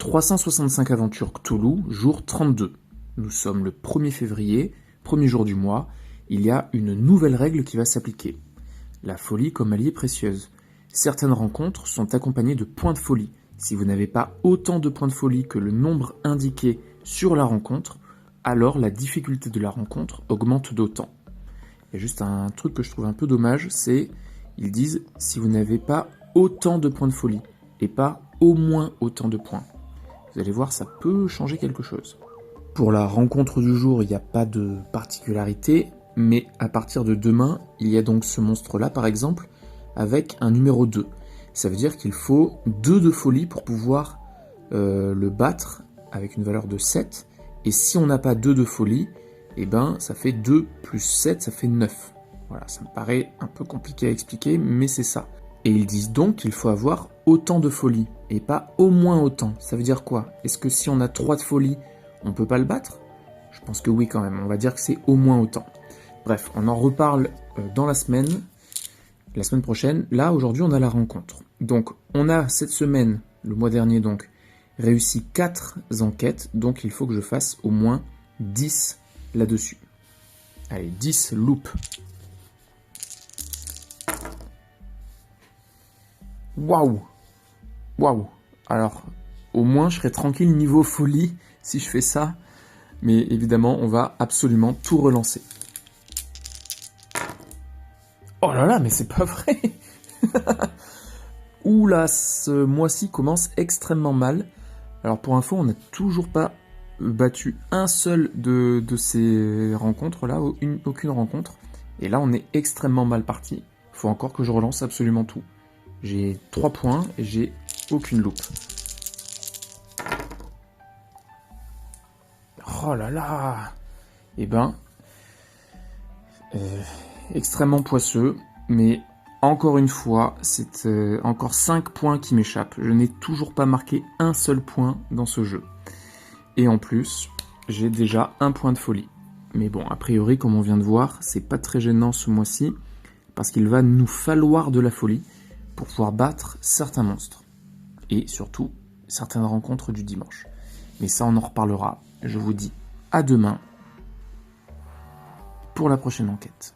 365 aventures Cthulhu, jour 32. Nous sommes le 1er février, premier jour du mois. Il y a une nouvelle règle qui va s'appliquer. La folie comme alliée précieuse. Certaines rencontres sont accompagnées de points de folie. Si vous n'avez pas autant de points de folie que le nombre indiqué sur la rencontre, alors la difficulté de la rencontre augmente d'autant. Il y a juste un truc que je trouve un peu dommage, c'est ils disent si vous n'avez pas autant de points de folie et pas au moins autant de points. Vous allez voir, ça peut changer quelque chose. Pour la rencontre du jour, il n'y a pas de particularité, mais à partir de demain, il y a donc ce monstre-là, par exemple, avec un numéro 2. Ça veut dire qu'il faut 2 de folie pour pouvoir le battre avec une valeur de 7. Et si on n'a pas 2 de folie, eh ben, ça fait 2 plus 7, ça fait 9. Voilà, ça me paraît un peu compliqué à expliquer, mais c'est ça. Et ils disent donc qu'il faut avoir autant de folie, et pas au moins autant. Ça veut dire quoi? Est-ce que si on a 3 de folie, on peut pas le battre? Je pense que oui quand même, on va dire que c'est au moins autant. Bref, on en reparle dans la semaine prochaine. Là, aujourd'hui, on a la rencontre. Donc, on a cette semaine, le mois dernier donc, réussi 4 enquêtes, donc il faut que je fasse au moins 10 là-dessus. Allez, 10 loops. Waouh! Waouh! Alors, au moins, je serai tranquille niveau folie si je fais ça. Mais évidemment, on va absolument tout relancer. Oh là là, mais c'est pas vrai! Oula, ce mois-ci commence extrêmement mal. Alors pour info, on n'a toujours pas battu un seul de ces rencontres-là, aucune rencontre. Et là, on est extrêmement mal parti. Il faut encore que je relance absolument tout. J'ai 3 points et j'ai aucune loupe. Oh là là! Eh ben, extrêmement poisseux, mais encore une fois, c'est encore 5 points qui m'échappent. Je n'ai toujours pas marqué un seul point dans ce jeu. Et en plus, j'ai déjà un point de folie. Mais bon, a priori, comme on vient de voir, c'est pas très gênant ce mois-ci, parce qu'il va nous falloir de la folie pour pouvoir battre certains monstres. Et surtout, certaines rencontres du dimanche. Mais ça, on en reparlera. Je vous dis à demain pour la prochaine enquête.